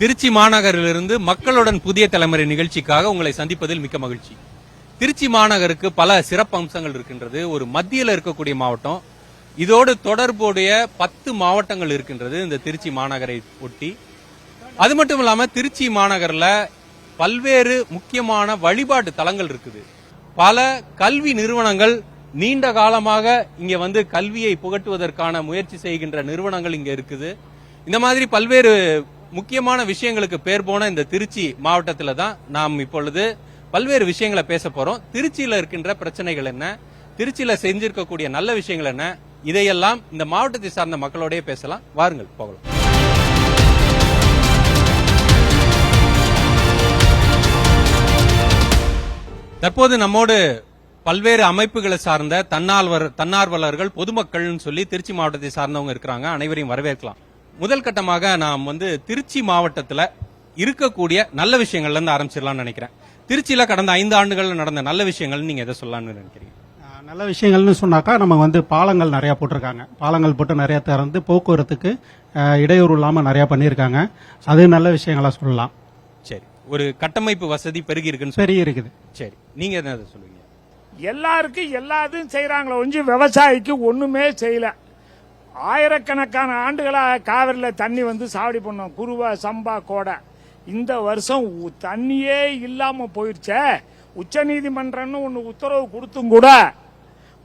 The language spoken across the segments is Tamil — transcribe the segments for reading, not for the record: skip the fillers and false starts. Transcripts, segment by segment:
திருச்சி மாநகரிலிருந்து மக்களுடன் புதிய தலைமுறை நிகழ்ச்சிக்காக உங்களை சந்திப்பதில் மிக்க மகிழ்ச்சி. திருச்சி மாநகருக்கு பல சிறப்பு அம்சங்கள் இருக்கின்றது. ஒரு மத்தியில் இருக்கக்கூடிய மாவட்டம், இதோடு தொடர்புடைய 10 மாவட்டங்கள் இருக்கின்றது இந்த திருச்சி மாநகரை ஒட்டி. அது மட்டும் இல்லாம திருச்சி மாநகர்ல பல்வேறு முக்கியமான வழிபாட்டு தலங்கள் இருக்குது. பல கல்வி நிறுவனங்கள் நீண்ட காலமாக இங்க வந்து கல்வியை புகட்டுவதற்கான முயற்சி செய்கின்ற நிறுவனங்கள் இங்க இருக்குது. இந்த மாதிரி பல்வேறு முக்கியமான விஷயங்களுக்கு பேர் போன இந்த திருச்சி மாவட்டத்துல தான் நாம் இப்பொழுது பல்வேறு விஷயங்களை பேச போறோம். திருச்சியில இருக்கின்ற பிரச்சனைகள் என்ன, திருச்சியில செஞ்சிருக்கக்கூடிய நல்ல விஷயங்கள் என்ன, இதையெல்லாம் இந்த மாவட்டத்தை சார்ந்த மக்களோடய பேசலாம். வாருங்கள் போகலாம். தற்போது நம்மோடு பல்வேறு அமைப்புகளை சார்ந்த தன்னார்வலர்கள், பொதுமக்கள் சொல்லி திருச்சி மாவட்டத்தை சார்ந்தவங்க இருக்கிறாங்க. அனைவரையும் வரவேற்கலாம். முதல் கட்டமாக நாம் வந்து திருச்சி மாவட்டத்தில் இருக்கக்கூடிய நல்ல விஷயங்கள்ல இருந்து ஆரம்பிச்சிடலாம்னு நினைக்கிறேன். திருச்சியில கடந்த 5 ஆண்டுகள்ல நடந்த நல்ல விஷயங்கள் நீங்க எதை சொல்லலாம்னு நினைக்கிறீங்க? நல்ல விஷயங்கள்னு சொன்னாக்கா நம்ம வந்து பாலங்கள் நிறைய போட்டிருக்காங்க. பாலங்கள் போட்டு நிறைய திறந்து போக்குவரத்துக்கு இடையூறு இல்லாம நிறைய பண்ணியிருக்காங்க. அது நல்ல விஷயங்களா சொல்லலாம். சரி, ஒரு கட்டமைப்பு வசதி பெருகி இருக்குன்னு பெருகி இருக்குது. சரி, நீங்க என்ன சொல்லுவீங்க? எல்லாருக்கும் எல்லாத்தையும் செய்யறாங்களே ஒஞ்சி விவசாயிக்கு ஒண்ணுமே செய்யல. ஆயிரக்கணக்கான ஆண்டுகளா காவிரியில் தண்ணி வந்து சாவடி பண்ணோம். குருவா, சம்பா, கோடை. இந்த வருஷம் தண்ணியே இல்லாம போயிருச்சே. உச்ச நீதிமன்றம்னு ஒன்னு உத்தரவு கொடுத்தும் கூட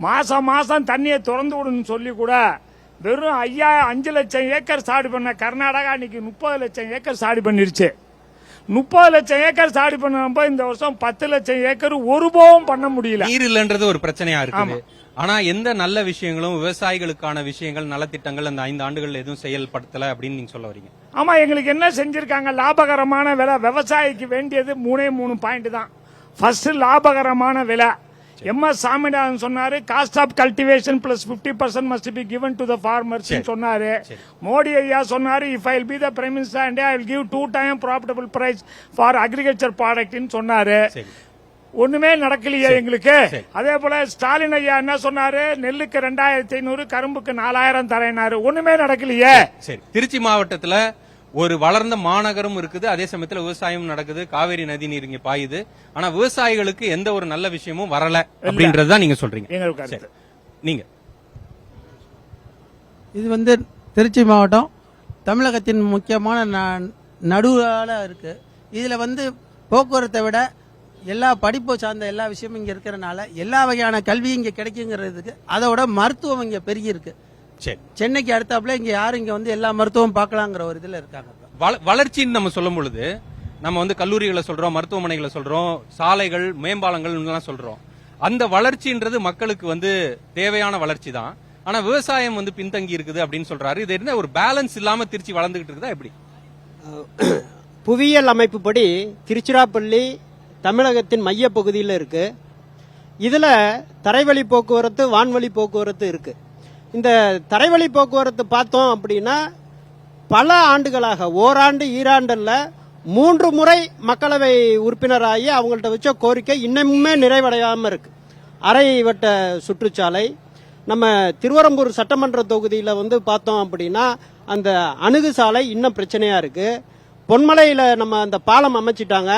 மாசம் மாசம் தண்ணியை திறந்து விடுன்னு சொல்லி கூட வெறும் 5 லட்சம் ஏக்கர் சாடி பண்ண கர்நாடகா இன்னைக்கு 30 லட்சம் ஏக்கர் சாடி பண்ணிருச்சு. 30 லட்சம் ஏக்கர் சாடி பண்ணப்ப இந்த வருஷம் 10 லட்சம் ஏக்கர் ஒருபோதும் பண்ண முடியல. நீர் இல்லன்றது ஒரு பிரச்சனையா இருக்கு. ஆனா எந்த நல்ல விஷயங்களும் விவசாயிகளுக்கான விஷயங்கள், நலத்திட்டங்கள் அந்த 5 ஆண்டுகள் எதுவும் செயல்படுத்தல அப்படின்னு நீங்க சொல்ல வரீங்க? ஆமா, எங்களுக்கு என்ன செஞ்சிருக்காங்க? லாபகரமான விலை. விவசாயிக்கு வேண்டியது 3 பாயிண்ட் தான். ஃபர்ஸ்ட் லாபகரமான விலை. எம்.எஸ். சாமிநாதன் சொன்னாரு, cost of cultivation plus 50% must be given to the farmers சொன்னாரு. மோடி ஐயா சொன்னாரு, if I will be the prime minister and I will give 2 times profitable price for agriculture product சொன்னாரு. ஒண்ணுமே நடக்கலையே எங்களுக்கு. அதே போல ஸ்டாலின் ஐயா என்ன சொன்னாரு, நெல்லுக்கு 2500, கரும்புக்கு 4000 தரேனாரு. ஒண்ணுமே நடக்கலையே. சரி, திருச்சி மாவட்டத்துல ஒரு வளர்ந்த மாநகரம் இருக்குது, அதே சமயத்துல விவசாயம் நடக்குது, காவேரி நதி நீர் இங்க பாயுது. ஆனா விவசாயிகளுக்கு எந்த ஒரு நல்ல விஷயமும் வரல அப்படின்றதுதான் நீங்க சொல்றீங்க. நீங்க இது வந்து திருச்சி மாவட்டம் தமிழகத்தின் முக்கியமான நடுவால இருக்கு. இதுல வந்து போக்குவரத்தை விட எல்லா படிப்பு சார்ந்த எல்லா விஷயமும் இங்க இருக்கிறனால எல்லா வகையான கல்வி இங்க கிடைக்குங்கிறதுக்கு, அதோட மருத்துவம் இங்க பெருகி இருக்கு. சென்னைக்கு அடுத்தாப்புல இங்க யாரும் இங்க வந்து எல்லா மருத்துவம் பார்க்கலாங்கிற ஒரு இதுல இருக்காங்க. வளர்ச்சின்னு நம்ம சொல்லும் பொழுது நம்ம வந்து கல்லூரிகளை சொல்றோம், மருத்துவமனைகளை சொல்றோம், சாலைகள், மேம்பாலங்கள் சொல்றோம். அந்த வளர்ச்சின்றது மக்களுக்கு வந்து தேவையான வளர்ச்சி தான். ஆனா விவசாயம் வந்து பின்தங்கி இருக்குது அப்படின்னு சொல்றாரு. இது என்ன ஒரு பேலன்ஸ் இல்லாம திருச்சி வளர்ந்துகிட்டு இருக்குதா எப்படி? புவியியல் அமைப்புப்படி திருச்சிராப்பள்ளி தமிழகத்தின் மைய பகுதியில் இருக்கு. இதுல தரைவழி போக்குவரத்து, வான்வழி போக்குவரத்து இருக்கு. இந்த தரைவழி போக்குவரத்து பார்த்தோம் அப்படின்னா பல ஆண்டுகளாக, ஓராண்டு ஈராண்டுல 3 முறை மக்களவை உறுப்பினராகி அவங்கள்ட்ட வச்ச கோரிக்கை இன்னமுமே நிறைவடையாம இருக்கு. அரை வட்ட சுற்றுச்சாலை, நம்ம திருவரம்பூர் சட்டமன்ற தொகுதியில வந்து பார்த்தோம் அப்படின்னா அந்த அணுகு சாலை இன்னும் பிரச்சனையா இருக்கு. பொன்மலையில நம்ம அந்த பாலம் அமைச்சிட்டாங்க.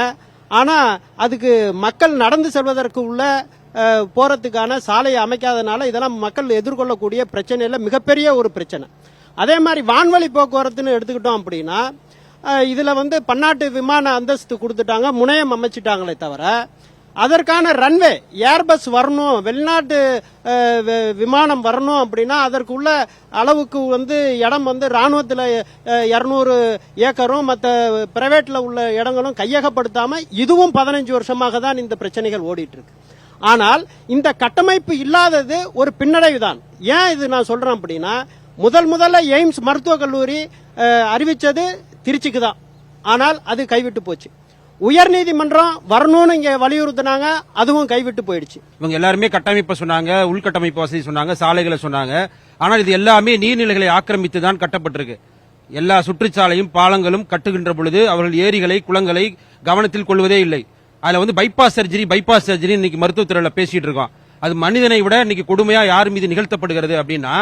ஆனா அதுக்கு மக்கள் நடந்து செல்வதற்கு உள்ள போறதுக்கான சாலையை அமைக்காதனால இதெல்லாம் மக்கள் எதிர்கொள்ளக்கூடிய பிரச்சனையில மிகப்பெரிய ஒரு பிரச்சனை. அதே மாதிரி வான்வழி போக்குவரத்துன்னு எடுத்துக்கிட்டோம் அப்படின்னா இதுல வந்து பன்னாட்டு விமான அந்தஸ்து கொடுத்துட்டாங்க, முனையம் அமைச்சிட்டாங்களே தவிர அதற்கான ரன்வே, ஏர்பஸ் வரணும், வெளிநாட்டு விமானம் வரணும் அப்படின்னா அதற்கு உள்ள அளவுக்கு வந்து இடம் வந்து ராணுவத்தில் 200 ஏக்கரும் மற்ற பிரைவேட்ல உள்ள இடங்களும் கையகப்படுத்தாம இதுவும் 15 வருஷமாக தான் இந்த பிரச்சனைகள் ஓடிட்டு இருக்கு. ஆனால் இந்த கட்டமைப்பு இல்லாதது ஒரு பின்னடைவு தான். ஏன் இது நான் சொல்றேன் அப்படின்னா, முதல்ல எய்ம்ஸ் மருத்துவக் கல்லூரி அறிவிச்சது திருச்சிக்கு தான். ஆனால் அது கைவிட்டு போச்சு. உயர்நீதிமன்றம் வரணும்னு இங்க வலியுறுத்தினாங்க, அதுவும் கைவிட்டு போயிடுச்சு. இவங்க எல்லாருமே கட்டமைப்பு சொன்னாங்க, உள்கட்டமைப்பு வசதி சொன்னாங்க, சாலைகளை சொன்னாங்க. ஆனால் இது எல்லாமே நீர்நிலைகளை ஆக்கிரமித்து தான் கட்டப்பட்டிருக்கு. எல்லா சுற்றுச்சாலையும் பாலங்களும் கட்டுகின்ற பொழுது அவர்கள் ஏரிகளை, குளங்களை கவனத்தில் கொள்வதே இல்லை. அதுல வந்து பைபாஸ் சர்ஜரி இன்னைக்கு மருத்துவத்துறையில பேசிட்டு இருக்கோம். அது மனிதனை விட இன்னைக்கு கொடுமையா யார் மீது நிகழ்த்தப்படுகிறது அப்படின்னா,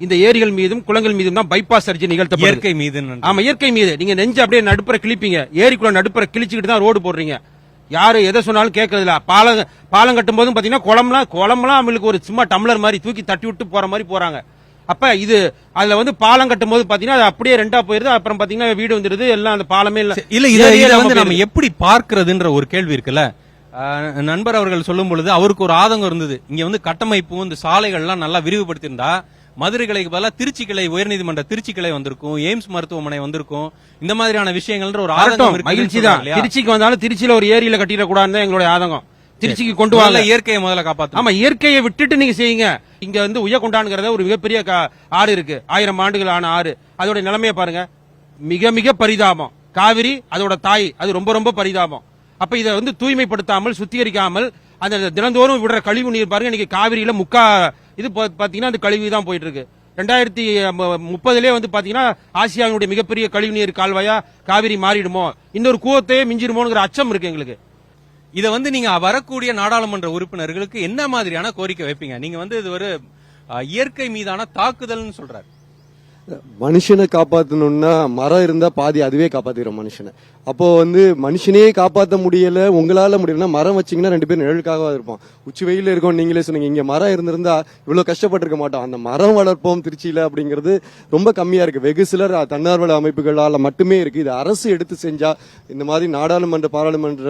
இந்த ஏரிகள் மீதும் குளங்கள் மீதும் தான் பைபாஸ் சர்ஜரி நிகழ்த்தப்படுது. இயற்கை மீது ஆமா, இயற்கை மீது நீங்க நெஞ்சு அப்படியே நடுப்புற கிழிப்பீங்க, ஏரிக்குள்ள நடுப்புற கிழிச்சுக்கிட்டு தான் ரோடு போடுறீங்க. யாரு எதை சொன்னாலும் கேட்கறது இல்ல. பாலம் கட்டும் போதும் பாத்தீங்கன்னா குளம்லாம் அவங்களுக்கு ஒரு சும்மா டம்ளர் மாதிரி தூக்கி தட்டி விட்டு போற மாதிரி போறாங்க. அப்ப இது அதுல வந்து பாலம் கட்டும் போது பாத்தீங்கன்னா அது அப்படியே ரெண்டா போயிருது. அப்புறம் பாத்தீங்கன்னா வீடு வந்துருது, எல்லாம் அந்த பாலமே இல்ல. இதை வந்து நம்ம எப்படி பார்க்கிறதுன்ற ஒரு கேள்வி இருக்குல்ல. நண்பர் அவர்கள் சொல்லும் பொழுது அவருக்கு ஒரு ஆதங்கம் இருந்தது. இங்க வந்து கட்டமைப்பும் இந்த சாலைகள்லாம் நல்லா விரிவுபடுத்தியிருந்தா மதுரை கிளைக்கு பதிலாக திருச்சி கிளை, உயர்நீதிமன்ற திருச்சி கிளை வந்திருக்கும், எய்ம்ஸ் மருத்துவமனை வந்திருக்கும். இந்த மாதிரியான விஷயங்கள்ன்ற ஒரு ஆதங்கம் மகிழ்ச்சி தான். திருச்சிக்கு வந்தாலும் திருச்சியில ஒரு ஏரியில கட்டிடக்கூடாதுன்னு எங்களுடைய ஆதங்கம். திருச்சிக்கு கொண்டு வாங்க, இயற்கையை முதல்ல காப்பாத்து. ஆமா, இயற்கையை விட்டுட்டு நீங்க செய்யுங்க. இங்க வந்து உயர்கொண்டான்ங்கிறத ஒரு மிகப்பெரிய ஆறு இருக்கு, 1000 ஆண்டுகள் ஆன ஆறு. அதோட நிலைமையை பாருங்க, மிக மிக பரிதாபம். காவிரி அதோட தாய், அது ரொம்ப ரொம்ப பரிதாபம். அப்ப இதை வந்து தூய்மைப்படுத்தாமல் சுத்திகரிக்காமல் அந்த தினந்தோறும் விடுற கழிவு நீர் பாருங்க, இன்னைக்கு காவிரியில இது பாத்தீங்கன்னா அந்த கழிவு தான் போயிட்டு இருக்கு. 2030 வந்து பாத்தீங்கன்னா ஆசியாவினுடைய மிகப்பெரிய கழிவு நீர் கால்வாயா காவிரி மாறிடுமோ, இன்னொரு கூவத்தையே மிஞ்சிருமோங்கிற அச்சம் இருக்கு எங்களுக்கு. இத வந்து நீங்க வரக்கூடிய நாடாளுமன்ற உறுப்பினர்களுக்கு என்ன மாதிரியான கோரிக்கை வைப்பீங்க? நீங்க வந்து இது ஒரு இயற்கை மீதான தாக்குதல்னு சொல்றாரு. மனுஷனை காப்பாத்தணும்னா மரம் இருந்தா பாதி அதுவே காப்பாத்திரும் மனுஷனை. அப்போ வந்து மனுஷனே காப்பாற்ற முடியல, உங்களால முடியலன்னா மரம் வச்சீங்கன்னா 2 பேரும் நிழலுக்காக இருப்போம். உச்சி வெயில இருக்கோம், நீங்களே சொன்னீங்க. இங்க மரம் இருந்திருந்தா இவ்வளவு கஷ்டப்பட்டிருக்க மாட்டோம். அந்த மரம் வளர்ப்போம் திருச்சியில அப்படிங்கிறது ரொம்ப கம்மியா இருக்கு. வெகு சிலர் தன்னார்வல அமைப்புகளால மட்டுமே இருக்கு. இது அரசு எடுத்து செஞ்சா, இந்த மாதிரி நாடாளுமன்ற பாராளுமன்ற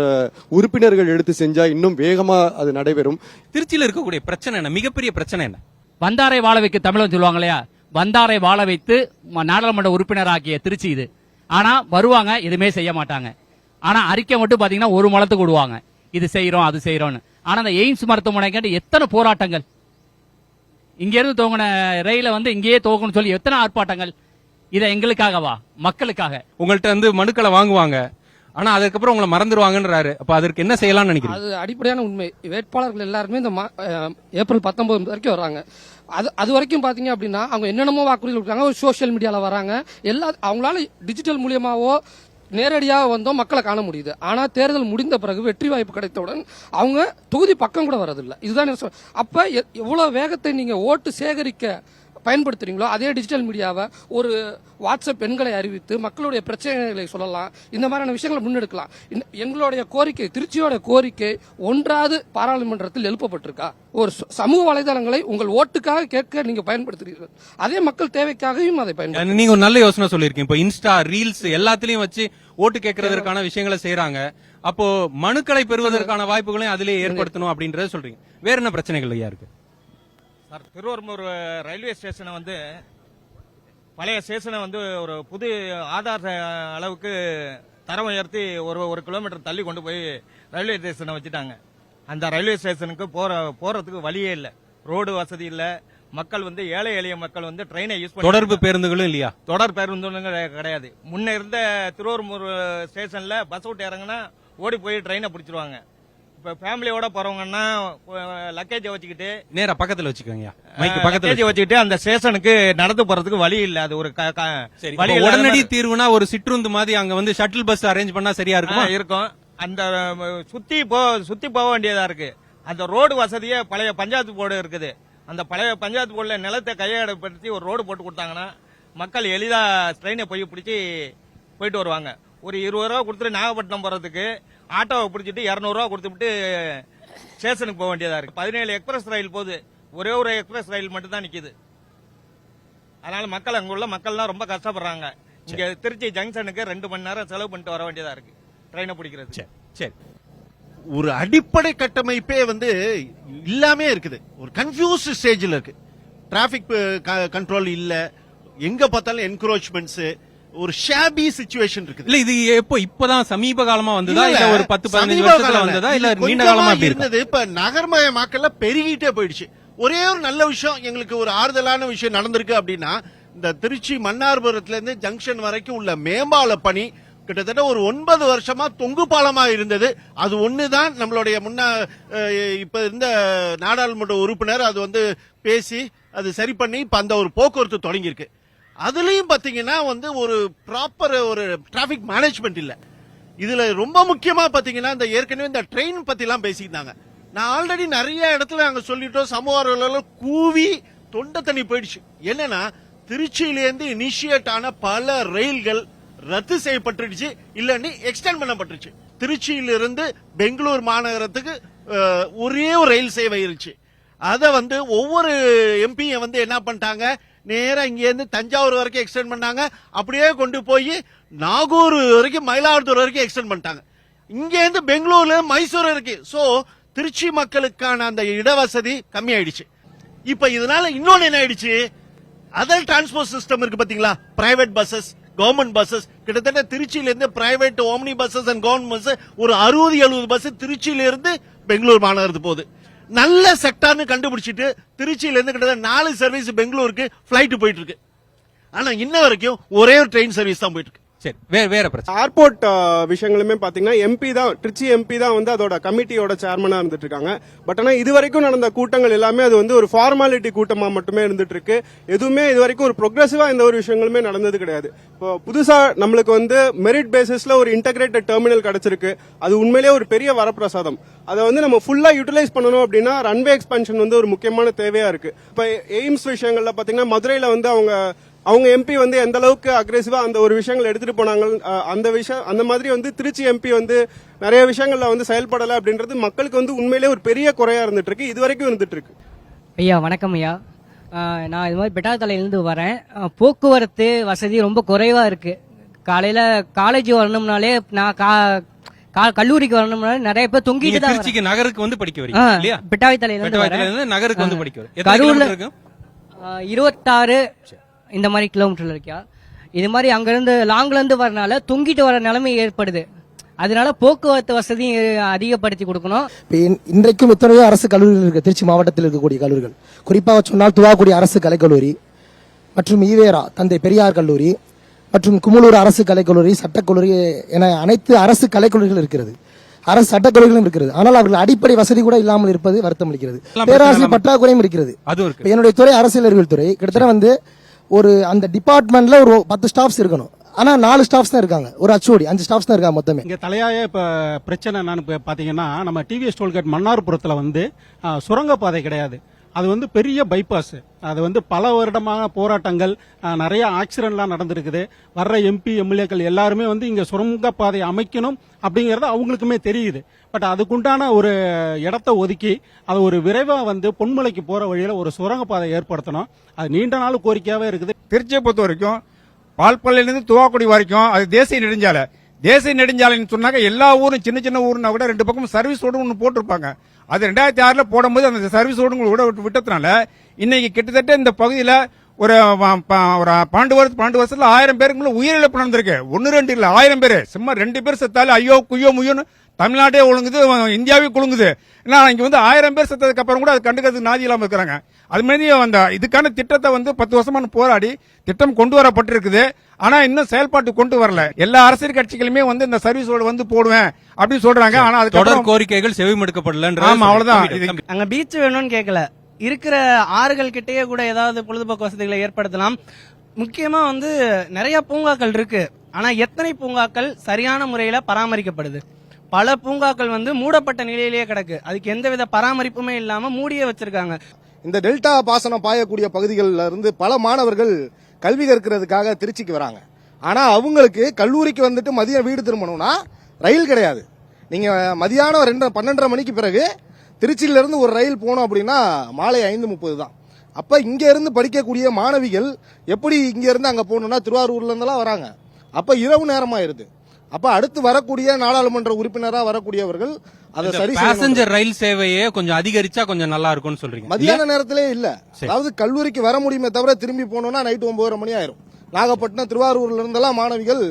உறுப்பினர்கள் எடுத்து செஞ்சா இன்னும் வேகமா அது நடைபெறும். திருச்சியில இருக்கக்கூடிய பிரச்சனை என்ன, மிகப்பெரிய பிரச்சனை என்ன? வந்தாரை வாழ வைக்க தமிழன் சொல்லுவாங்க இல்லையா, வந்தாரை வாழ வைத்து நாடாளுமன்ற உறுப்பினராக்கிய திருச்சி இது. ஆனா வருவாங்க, எதுவுமே செய்ய மாட்டாங்க. ஆனா அறிக்கை மட்டும் பாத்தீங்கன்னா ஒரு மலத்துக்கு விடுவாங்க, இது செய்யறோம் அது செய்யறோம்னு. ஆனா அந்த எய்ம்ஸ் மருத்துவமனைக்கு எத்தனை போராட்டங்கள், இங்க இருந்து தோங்கின ரயில வந்து இங்கேயே தோக்கணும்னு சொல்லி எத்தனை ஆர்ப்பாட்டங்கள். இதை எங்களுக்காகவா, மக்களுக்காக? உங்கள்ட்ட வந்து மனுக்களை வாங்குவாங்க, ஆனா அதுக்கப்புறம் உங்களை மறந்துடுவாங்கன்றாரு. அப்ப அதற்கு என்ன செய்யலாம்னு நினைக்கிறீங்க? அது அடிப்படையான உண்மை. வேட்பாளர்கள் எல்லாருமே இந்த ஏப்ரல் 19 வரைக்கும் வர்றாங்க. அது வரைக்கும் பாத்தீங்க அப்படின்னா அவங்க என்னென்னமோ வாக்குறுதிகள் கொடுக்குறாங்க. ஒரு சோசியல் மீடியால வராங்க, எல்லா அவங்களால டிஜிட்டல் மூலியமாவோ நேரடியாக வந்தோம் மக்களை காண முடியுது. ஆனா தேர்தல் முடிந்த பிறகு வெற்றி வாய்ப்பு கிடைத்தவுடன் அவங்க தொகுதி பக்கம் கூட வரதில்லை. இதுதான் அப்ப எவ்வளவு வேகத்தை நீங்க ஓட்டு சேகரிக்க பயன்படுத்துறீங்களோ அதே டிஜிட்டல் மீடியாவை ஒரு வாட்ஸ்அப் எண்களை அறிவித்து மக்களுடைய பிரச்சனைகளை சொல்லலாம், இந்த மாதிரியான விஷயங்களை முன்னெடுக்கலாம். எங்களுடைய கோரிக்கை, திருச்சியோட கோரிக்கை ஒன்றாவது பாராளுமன்றத்தில் எழுப்பப்பட்டிருக்கா? ஒரு சமூக வலைதளங்களை உங்கள் ஓட்டுக்காக கேட்க நீங்க பயன்படுத்துறீர்கள், அதே மக்கள் தேவைக்காகவும் அதை பயன்படுத்த. நீங்க ஒரு நல்ல யோசனை சொல்லிருக்கீங்க. இப்ப இன்ஸ்டா ரீல்ஸ் எல்லாத்திலயும் வச்சு ஓட்டு கேட்கறதுக்கான விஷயங்களை செய்யறாங்க. அப்போ மனுக்களை பெறுவதற்கான வாய்ப்புகளையும் அதிலேயே ஏற்படுத்தணும் அப்படின்றத சொல்றீங்க. வேற என்ன பிரச்சனைகள் ஐயா இருக்கு சார்? திருவொரும்பூர் ரயில்வே ஸ்டேஷனை வந்து பழைய ஸ்டேஷனை வந்து ஒரு புது ஆதார் அளவுக்கு தரம் உயர்த்தி ஒரு கிலோமீட்டர் தள்ளி கொண்டு போய் ரயில்வே ஸ்டேஷனை வச்சுட்டாங்க. அந்த ரயில்வே ஸ்டேஷனுக்கு போறதுக்கு வழியே இல்லை, ரோடு வசதி இல்ல. மக்கள் வந்து ஏழை எளிய மக்கள் வந்து ட்ரெயினை யூஸ் பண்ணி, தொடர்பு பேருந்துகளும் இல்லையா? தொடர் பேருந்துகளும் கிடையாது. முன்ன இருந்த திருவொரும்பூர் ஸ்டேஷன்ல பஸ் விட்டு இறங்குனா ஓடி போய் ட்ரெயினை பிடிச்சிருவாங்க. இப்ப ஃபேமிலியோட போறவங்கன்னா லக்கேஜ் வச்சுக்கிட்டு நேரா பக்கத்துல வச்சுக்கோங்க, மைக்கு பக்கத்துல வச்சுக்கிட்டு அந்த ஸ்டேஷனுக்கு நடந்து போறதுக்கு வழி இல்ல. அது ஒரு வழி. உடனடி தீர்வுனா ஒரு சிற்றுந்து மாதிரி அங்க வந்து ஷட்டில் பஸ் அரேஞ்ச் பண்ணா சரியா இருக்கும். அந்த சுத்தி போக வேண்டியதா இருக்கு. அந்த ரோடு வசதியே பழைய பஞ்சாயத்து போர்டு இருக்குது. அந்த பழைய பஞ்சாயத்து போர்டுல நிலத்தை கையகப்படுத்தி ஒரு ரோடு போட்டு கொடுத்தாங்கன்னா மக்கள் எளிதா ட்ரெயினை போய் பிடிச்சி போயிட்டு வருவாங்க. ஒரு 20 ரூபா கொடுத்துட்டு நாகப்பட்டினம் போறதுக்கு ஆட்டோவை பிடிச்சிட்டு 200 ரூபா கொடுத்துட்டு ஸ்டேஷனுக்கு போக வேண்டியதா இருக்கு. 17 எக்ஸ்பிரஸ் ரயில் போகுது, ஒரே ஒரு எக்ஸ்பிரஸ் ரயில் மட்டும் தான் நிக்குது. அதனால மக்கள், அங்க உள்ள மக்கள் தான் ரொம்ப கஷ்டப்படுறாங்க. இங்க திருச்சி ஜங்ஷனுக்கு 2 மணி நேரம் செலவு பண்ணிட்டு வர வேண்டியதா இருக்கு ட்ரெயினை பிடிக்கிறது. சரி, ஒரு அடிப்படை கட்டமைப்பே வந்து இல்லாமே இருக்குது. ஒரு கன்ஃபியூஸ்ட் ஸ்டேஜ்ல இருக்கு. டிராபிக் கண்ட்ரோல் இல்ல, எங்க பார்த்தாலும் என்க்ரோச்மெண்ட்ஸ், ஒரு ஷாபி சிச்சுவேஷன் இருக்கு. இல்ல இது இப்பதான் சமீப காலமா வந்ததா, இல்ல ஒரு 10-15 வருஷத்துல வந்ததா, இல்ல நீண்ட காலமா இருந்தது? இப்ப நகர்மயமாக்கல பெருகிட்டே போயிடுச்சு. ஒரே ஒரு நல்ல விஷயம், எங்களுக்கு ஒரு ஆறுதலான விஷயம் நடந்திருக்கு அப்படின்னா, இந்த திருச்சி மன்னார்புரத்துல இருந்து ஜங்ஷன் வரைக்கும் உள்ள மேம்பால பணி கிட்டத்தட்ட ஒரு 9 வருஷமா தொங்கு பாலமா இருந்தது. அது ஒண்ணுதான் நம்மளுடைய இப்ப இருந்த நாடாளுமன்ற உறுப்பினர் அது வந்து பேசி அது சரி பண்ணி இப்ப அந்த ஒரு போக்குவரத்து தொடங்கி இருக்கு. அதுலயும் பாத்தீங்கன்னா வந்து ஒரு ப்ராப்பர் ஒரு டிராபிக் மேனேஜ்மெண்ட் இல்ல. இதுல ரொம்ப முக்கியமா பாத்தீங்கன்னா இந்த ஏற்கனவே இந்த ட்ரெயின் பத்தி எல்லாம் பேசிக்கிட்டாங்க. நான் ஆல்ரெடி நிறைய இடத்துல நாங்க சொல்லிட்டோம், சமூக கூவி தொண்டை தண்ணி போயிடுச்சு. என்னன்னா திருச்சியிலேருந்து இனிஷியேட் ஆன பல ரயில்கள் ரத்து செய்யப்பட்டுருச்சு, இல்லன்னு எக்ஸ்டெண்ட் பண்ணப்பட்டுருச்சு. திருச்சியிலிருந்து பெங்களூர் மாநகரத்துக்கு ஒரே ஒரு ரயில் சேவை இருந்துச்சு. அத ஒவ்வொரு எம்பியும் என்ன பண்ணிட்டாங்க, நேரா இங்க இருந்து தஞ்சாவூர் வரைக்கும் எக்ஸ்டெண்ட் பண்ணாங்க. அப்படியே கொண்டு போய் நாகூர் வரைக்கும், மயிலாடுதுறை வரைக்கும் எக்ஸ்டெண்ட் பண்ணிட்டாங்க. இங்க இருந்து பெங்களூர்ல மைசூர் இருக்கு. சோ திருச்சி மக்களுக்கான அந்த இடவசதி கம்மி ஆயிடுச்சு. இப்ப இதனால இன்னொன்னு என்ன ஆயிடுச்சு, அதர் டிரான்ஸ்போர்ட் சிஸ்டம் இருக்கு பாத்தீங்களா, பிரைவேட் பஸ்ஸஸ், கவர்மெண்ட் பஸ்ஸஸ், கிட்டத்தட்ட திருச்சியில இருந்து private omni buses and government bus ஒரு 60-70 பஸ் திருச்சியில இருந்து பெங்களூர் மாநகரத்துக்கு போகுது. நல்ல செக்டார்னு கண்டுபிடிச்சிட்டு திருச்சியில இருந்து கிட்டத்தட்ட 4 சர்வீஸ் பெங்களூருக்கு பிளைட் போயிட்டு இருக்கு. ஆனா இன்ன வரைக்கும் ஒரே ஒரு ட்ரெயின் சர்வீஸ் தான் போயிட்டு இருக்கு. சரி, வேற பிரச்சனை. ஏர்போர்ட் விஷயங்களுமே பாத்தீங்கன்னா எம்பி தான், திருச்சி எம்பி தான் அதோட கமிட்டியோட சேர்மனா இருந்துட்டு இருக்காங்க. பட் ஆனா இதுவரைக்கும் நடந்த கூட்டங்கள் எல்லாமே அது ஒரு ஃபார்மாலிட்டி கூட்டமா மட்டுமே இருந்துட்டு இருக்கு. எதுவுமே இதுவரைக்கும் ஒரு ப்ரோக்ரஸிவா எந்த ஒரு விஷயங்களுமே நடந்தது கிடையாது. இப்போ புதுசா நம்மளுக்கு மெரிட் பேசிஸ்ல ஒரு இன்டகிரேட்டட் டெர்மினல் கிடைச்சிருக்கு. அது உண்மையிலேயே ஒரு பெரிய வரப்பிரசாதம். அதை நம்ம ஃபுல்லா யூட்டிலைஸ் பண்ணணும் அப்படின்னா ரன்வே எக்ஸ்பான்ஷன் ஒரு முக்கியமான தேவையா இருக்கு. இப்ப எய்ம்ஸ் விஷயங்கள்ல பாத்தீங்கன்னா மதுரையில அவங்க எம்பி எந்த அளவுக்கு அக்ரெசிவா அந்த ஒரு விஷயங்கள் எடுத்துட்டு போனாங்க, அந்த மாதிரி திருச்சி எம்பி நிறைய விஷயங்கள்ல செயல்படல அப்படின்றது மக்களுக்கு உண்மையிலேயே ஒரு பெரிய குறையா இருந்துட்டு இருக்கு, இது வரைக்கும் இருந்துட்டு இருக்கு. ஐயா வணக்கம் ஐயா, நான் இது மாதிரி பெட்டாத்தலையிலிருந்து வரேன். போக்குவரத்து வசதி ரொம்ப குறைவா இருக்கு. காலையில காலேஜ் வரணும்னாலே, நான் கல்லூரிக்கு வரணும்னாலே நிறைய பேர் தொங்கிட்டு தான் திருச்சிக்கு நகருக்கு படிக்க வரீங்க இல்லையா? பெட்டாவித்தலையிலிருந்து நகருக்கு படிக்க வரீங்க. கரூர்ல 26 இந்த மாதிரி கிலோமீட்டர்ல இருக்கியா. இது மாதிரி அங்க இருந்து லாங்ல இருந்து வரனால தொங்கிட்டு வர நிலைமை ஏற்படுது. அதனால போக்குவரத்து வசதி அதிகப்படுத்தி கொடுக்கணும். இன்றைக்கும் எத்தனையோ அரசு கல்லூரிகள் இருக்கு திருச்சி மாவட்டத்தில் இருக்கக்கூடிய கல்லூரிகள். குறிப்பாக சொன்னால் துவாக்குடி அரசு கலைக்கல்லூரி மற்றும் ஈவேரா தந்தை பெரியார் கல்லூரி மற்றும் குமுளூர் அரசு கலைக்கல்லூரி, சட்டக்கல்லூரி என அனைத்து அரசு கலைக்கல்லூரிகள் இருக்கிறது, அரசு சட்டக்கல்லூரிகளும் இருக்கிறது. ஆனால் அவர்கள் அடிப்படை வசதி கூட இல்லாமல் இருப்பது வருத்தம் அளிக்கிறது. பேராசிரியர் பற்றாக்குறையும் இருக்கிறது. என்னுடைய துறை அரசியல் அறிவியல் துறை. கிட்டத்தட்ட ஒரு அந்த டிபார்ட்மெண்ட்ல ஒரு 10 ஸ்டாஃப்ஸ் இருக்கணும். ஆனா 4 ஸ்டாஃப்ஸ் தான் இருக்காங்க, ஒரு HOD 5 ஸ்டாஃப்ஸ் தான் இருக்காங்க மொத்தமே. இங்க தலையாய இப்ப பிரச்சனை என்னன்னு பாத்தீங்கன்னா, நம்ம டிவிஎஸ் டோல்கேட் மன்னார்புரத்துல சுரங்கப்பாதை கிடையாது. அது பெரிய பைபாஸ். அது பல வருடமான போராட்டங்கள், நிறைய ஆக்சிடென்ட்லாம் நடந்திருக்குது. வர்ற எம்பி எம்எல்ஏக்கள் எல்லாருமே இங்க சுரங்கப்பாதை அமைக்கணும் அப்படிங்கறது அவங்களுக்குமே தெரியுது. பட் அதுக்குண்டான ஒரு இடத்தை ஒதுக்கி அது ஒரு விரைவா பொன்மலைக்கு போற வழியில ஒரு சுரங்கப்பாதை ஏற்படுத்தணும். அது நீண்ட நாள் கோரிக்கையாவே இருக்குது. திருச்சியை பொறுத்த வரைக்கும் பால்பள்ளியிலிருந்து துவாக்குடி வரைக்கும் அது தேசிய நெடுஞ்சாலை. தேசிய நெடுஞ்சாலைன்னு சொன்னாக்க எல்லா ஊரும் சின்ன சின்ன ஊர்னா கூட 2 பக்கமும் சர்வீஸ் ரோடு ஒன்று போட்டிருப்பாங்க. அது 2006 போடும்போது அந்த சர்வீஸ் ரோடு கூட விட்டதுனால இன்னைக்கு கிட்டத்தட்ட இந்த பகுதியில் ஒரு 12 வருஷத்துல 1000 பேருக்கு உயிரிழப்பு நடந்திருக்கு. 1-2 இல்ல, 1000 பேர். சும்மா 2 பேர் செத்தாலும் ஐயோ குய்யோ முய்யோன்னு தமிழ்நாட்டே ஒழுங்குது, இந்தியாவே குழுங்குது. ஏன்னா இங்க 1000 பேர் செத்ததுக்கு அப்புறம் கூட அது கண்டுக்கிறதுக்கு நாதி இல்லாம இருக்கிறாங்க. அது மாதிரி இதுக்கான திட்டத்தை 10 வருஷமா போராடி திட்டம் கொண்டு வரப்பட்டிருக்குது. ஆனா இன்னும் செயல்பாட்டு கொண்டு வரல. எல்லா அரசியல் கட்சிகளுமே இந்த சர்வீஸ் ரோடு போடுவேன் அப்படின்னு சொல்றாங்க. ஆனா அது தொடர் கோரிக்கைகள் செவிமடுக்கப்படல. ஆமா, அவ்வளவுதான். அங்க பீச் வேணும்னு கேட்கல, இருக்கிற ஆறுகள் கிட்டேயே கூட ஏதாவது பொழுதுபோக்கு வசதிகளை ஏற்படுத்தலாம். முக்கியமா நிறைய பூங்காக்கள் இருக்கு. ஆனா எத்தனை பூங்காக்கள் சரியான முறையில பராமரிக்கப்படுது? பல பூங்காக்கள் மூடப்பட்ட நிலையிலேயே கிடக்கு. அதுக்கு எந்தவித பராமரிப்புமே இல்லாம மூடியே வச்சிருக்காங்க. இந்த டெல்டா பாசனம் பாயக்கூடிய பகுதிகளில் இருந்து பல மாணவர்கள் கல்வி கற்கிறதுக்காக திருச்சிக்கு வராங்க. ஆனா அவங்களுக்கு கல்லூரிக்கு மதியம் வீடு திரும்பணும்னா ரயில் கிடையாது. நீங்க மதியானம் 12:30 மணிக்கு பிறகு திருச்சியில இருந்து ஒரு ரயில் போனோம் அப்படின்னா மாலை 5:30 தான். அப்ப இங்க இருந்து படிக்கக்கூடிய மாணவிகள் எப்படி இங்க இருந்து அங்க போகணும்னா திருவாரூர்ல இருந்தெல்லாம் வராங்க. அப்ப இரவு நேரமாயிருது. அப்ப அடுத்து வரக்கூடிய நாடாளுமன்ற உறுப்பினரா வரக்கூடியவர்கள் அதை சரி பேசஞ்சர் ரயில் சேவையே கொஞ்சம் அதிகரிச்சா கொஞ்சம் நல்லா இருக்கும்னு சொல்றீங்க. மதியான நேரத்திலே இல்ல, அதாவது கல்லூரிக்கு வர முடியுமே தவிர திரும்பி போனோம்னா நைட்டு 9:30 மணி ஆயிரும். நாகப்பட்டினம் திருவாரூர்ல இருந்தெல்லாம் மாணவிகள்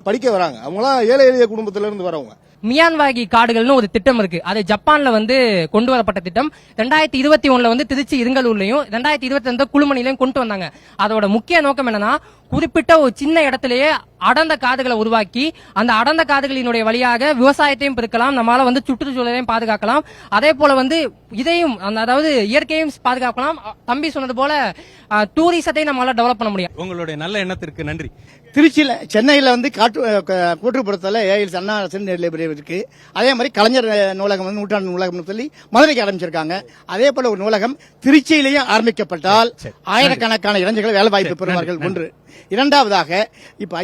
படிக்க வராங்க. அவங்களாம் ஏழை எளிய குடும்பத்தில இருந்து வரவங்க. மியான்வாகி காடுகள்னு ஒரு திட்டம் இருக்கு. அது ஜப்பான்ல கொண்டு வரப்பட்ட திட்டம். 2021 திருச்சி இருங்கலூர்லயும் 2022 குழுமணிலையும் கொண்டு வந்தாங்க. அதோட முக்கிய நோக்கம் என்னன்னா, குறிப்பிட்ட ஒரு சின்ன இடத்திலேயே அடர்ந்த காடுகளை உருவாக்கி அந்த அடர்ந்த காடுகளினுடைய வழியாக விவசாயத்தையும் பெருக்கலாம், நம்மளால சுற்றுச்சூழலையும் பாதுகாக்கலாம். அதே போல இதையும் அதாவது இயற்கையும் பாதுகாக்கலாம். தம்பி சொன்னது போல டூரிசத்தை நம்மளால டெவலப் பண்ண முடியும். உங்களுடைய நல்ல எண்ணத்திற்கு நன்றி. திருச்சியில் சென்னையில் வந்து கூட்டுப்புறத்தில் ஏஎல்ஸ் அண்ணா லைப்ரரி இருக்கு. அதே மாதிரி கலைஞர் நூலகம் வந்து நூற்றாண்டு நூலகம்னு சொல்லி மதுரைக்கு ஆரம்பிச்சிருக்காங்க. அதே போல ஒரு நூலகம் திருச்சியிலையும் ஆரம்பிக்கப்பட்டால் ஆயிரக்கணக்கான இளைஞர்கள் வேலை வாய்ப்பு பெறுவார்கள். ஒன்று. இரண்டாவதாக இப்ப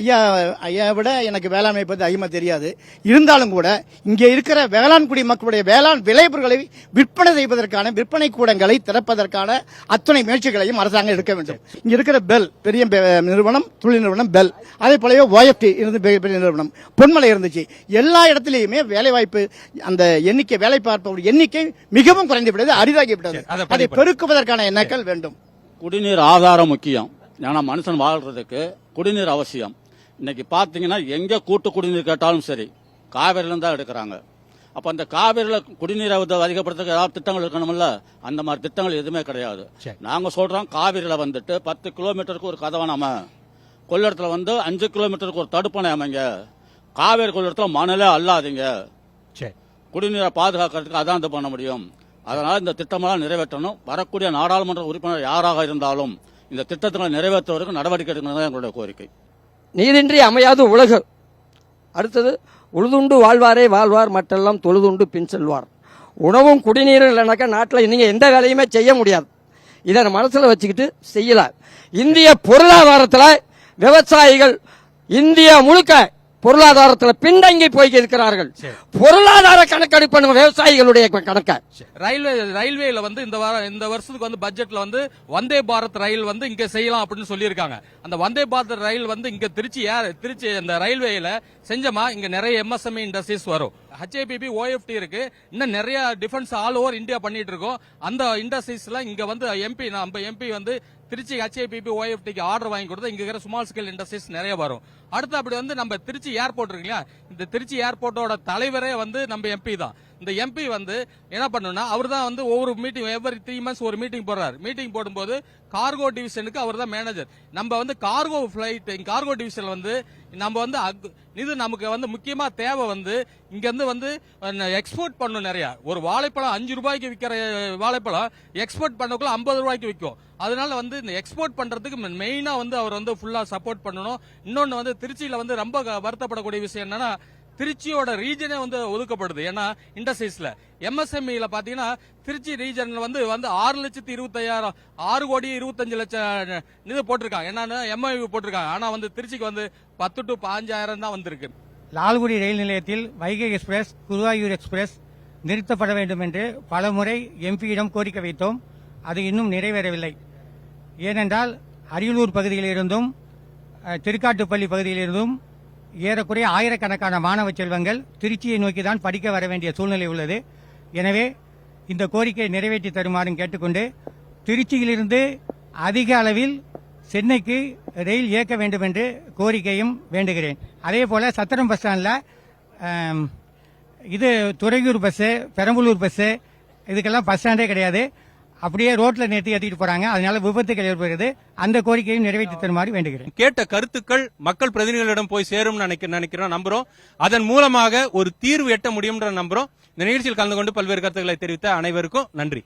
ஐயா விட எனக்கு வேளாண்மை பற்றி அதிகமாக தெரியாது. இருந்தாலும் கூட இங்கே இருக்கிற வேளாண் குடிமக்களுடைய வேளாண் விளைபொருட்களை விற்பனை செய்வதற்கான விற்பனை கூடங்களை திறப்பதற்கான அத்தனை முயற்சிகளையும் அரசாங்கம் எடுக்க வேண்டும். இங்க இருக்கிற பெல் பெரிய நிறுவனம், தொழில் நிறுவனம் பெல், அதே போலவே ஓஎஃப்டி இருந்து பெரிய நிறுவனம், பொன்மலை இருந்துச்சு. எல்லா இடத்திலேயுமே வேலை வாய்ப்பு அந்த எண்ணிக்கை வேலை பார்ப்பவருடைய எண்ணிக்கை மிகவும் குறைந்து விட்டது, அரிதாகிவிட்டது. அதை பெருக்குவதற்கான எண்ணங்கள் வேண்டும். குடிநீர் ஆதாரம் முக்கியம். ஏன்னா மனுஷன் வாழ்றதுக்கு குடிநீர் அவசியம். இன்னைக்கு பாத்தீங்கன்னா எங்க கூட்டு குடிநீர் கேட்டாலும் சரி காவிரியில தான் எடுக்கிறாங்க. அப்ப அந்த காவிரியில குடிநீரை அதிகப்படுத்த ஏதாவது திட்டங்கள் இருக்கணும்ல, அந்த மாதிரி திட்டங்கள் எதுவுமே கிடையாது. நாங்க சொல்றோம் காவிரியில வந்துட்டு 10 கிலோமீட்டருக்கு ஒரு கதவை நாம, கொள்ளிடத்துல வந்து 5 கிலோமீட்டருக்கு ஒரு தடுப்பணை அமைங்க, காவிரி கொள்ளிடத்துல மணலே அல்லாதீங்க, குடிநீரை பாதுகாக்கிறதுக்கு அதான் இது பண்ண முடியும். அதனால இந்த திட்டமெல்லாம் நிறைவேற்றணும். வரக்கூடிய நாடாளுமன்ற உறுப்பினர் யாராக இருந்தாலும் இந்த திட்டங்களை நிறைவேற்றுவதற்கு நடவடிக்கை எடுக்கணும் எங்களுடைய கோரிக்கை. நீரின்றி அமையாது உலகு. அடுத்தது உழுதுண்டு வாழ்வாரே வாழ்வார், மற்றெல்லாம் தொழுதுண்டு பின் செல்வார். உணவும் குடிநீரும் இல்லைனாக்கா நாட்டில் நீங்க எந்த வேலையுமே செய்ய முடியாது. இதை மனசுல வச்சுக்கிட்டு செய்யல. இந்திய பொருளாதாரத்தில் விவசாயிகள் இந்தியா முழுக்க பொருளாதாரத்தில் பின்தங்கி போய் இருக்கிறார்கள். பொருளாதார கணக்கெடுப்பு விவசாயிகளுடைய கணக்க. ரயில்வேல வந்து இந்த வருஷத்துக்கு வந்து பட்ஜெட்ல வந்து வந்தே பாரத் ரயில் வந்து இங்க செய்யலாம் அப்படின்னு சொல்லியிருக்காங்க. அந்த வந்தே பாரத் ரயில் வந்து இங்க திருச்சி அந்த ரயில்வேல செஞ்சமா இங்க நிறைய எம்எஸ்எம்இ இண்டஸ்ட்ரீஸ் வரும். ஹெச்ஏபிபி ஓஎஃப்டி இருக்கு. இன்னும் நிறைய டிஃபென்ஸ் ஆல் ஓவர் இந்தியா பண்ணிட்டு இருக்கோம். அந்த இண்டஸ்ட்ரீஸ்ல இங்க வந்து நம்ம எம்பி வந்து திருச்சி ஹெச்ஏபிபி ஓஎஃப்டிக்கு ஆர்டர் வாங்கி கொடுத்தா இங்க இருக்கிற ஸ்மால் ஸ்கேல் இண்டஸ்ட்ரீஸ் நிறைய வரும். அடுத்து அப்படி வந்து நம்ம திருச்சி ஏர்போர்ட் இருக்கு இல்லையா, இந்த திருச்சி ஏர்போர்ட்டோட தலைவரே வந்து நம்ம எம்பி தான். இந்த எம்பி வந்து என்ன பண்ணணும்னா அவர் தான் வந்து ஒவ்வொரு மீட்டிங் எவ்ரி 3 months ஒரு மீட்டிங் போடுறாரு. மீட்டிங் போடும்போது கார்கோ டிவிஷனுக்கு அவர் தான் மேனேஜர். நம்ம வந்து கார்கோ டிவிஷன்ல வந்து நம்ம வந்து இது நமக்கு வந்து முக்கியமா தேவை வந்து இங்க வந்து எக்ஸ்போர்ட் பண்ணணும். நிறைய ஒரு வாழைப்பழம் 5 ரூபாய்க்கு விற்கிற வாழைப்பழம் எக்ஸ்போர்ட் பண்ணக்குள்ள 50 ரூபாய்க்கு விற்கும். அதனால வந்து இந்த எக்ஸ்போர்ட் பண்றதுக்கு மெயினா வந்து அவர் வந்து ஃபுல்லா சப்போர்ட் பண்ணணும். இன்னொன்னு வந்து திருச்சியில வந்து ரொம்ப வருத்தப்படக்கூடிய விஷயம் என்னன்னா திருச்சியோட ரீஜனே வந்து ஒதுக்கப்படுது. ஏன்னா இண்டஸ்ட்ரீஸ்ல எம்எஸ்எம்இல பாத்தீங்கன்னா திருச்சி ரீஜன்ல வந்து 6,25,000 6,25,00,000 இது போட்டிருக்காங்க. என்னன்னா எம்ஐவி போட்டிருக்காங்க. ஆனா வந்து திருச்சிக்கு வந்து 10 to 15,000 தான் வந்திருக்கு. லால்குடி ரயில் நிலையத்தில் வைகை எக்ஸ்பிரஸ், குருவாயூர் எக்ஸ்பிரஸ் நிறுத்தப்பட வேண்டும் என்று பலமுறை எம்பியிடம் கோரிக்கை வைத்தோம். அது இன்னும் நிறைவேறவில்லை. ஏனென்றால் அரியலூர் பகுதியிலிருந்தும் திருக்காட்டுப்பள்ளி பகுதியிலிருந்தும் ஏறக்குறைய ஆயிரக்கணக்கான மாணவ செல்வங்கள் திருச்சியை நோக்கி தான் படிக்க வர வேண்டிய சூழ்நிலை உள்ளது. எனவே இந்த கோரிக்கையை நிறைவேற்றி தருமாறும் கேட்டுக்கொண்டு திருச்சியிலிருந்து அதிக அளவில் சென்னைக்கு ரயில் இயக்க வேண்டும் என்று கோரிக்கையும் வேண்டுகிறேன். அதே போல சத்திரம் பஸ் ஸ்டாண்ட்ல இது துறையூர் பஸ், பெரம்பலூர் பஸ் இதுக்கெல்லாம் பஸ் ஸ்டாண்டே கிடையாது. அப்படியே ரோட்ல நிறுத்தி ஏற்றிட்டு போறாங்க. அதனால விபத்துகள் ஏற்படுகிறது. அந்த கோரிக்கையும் நிறைவேற்றி தருமாறு வேண்டுகிறேன். கேட்ட கருத்துக்கள் மக்கள் பிரதிநிதிகளிடம் போய் சேரும் நினைக்கிறோம், நம்புறோம். அதன் மூலமாக ஒரு தீர்வு எட்ட முடியும் நம்புறோம். இந்த நிகழ்ச்சியில் கலந்து கொண்டு பல்வேறு கருத்துக்களை தெரிவித்த அனைவருக்கும் நன்றி.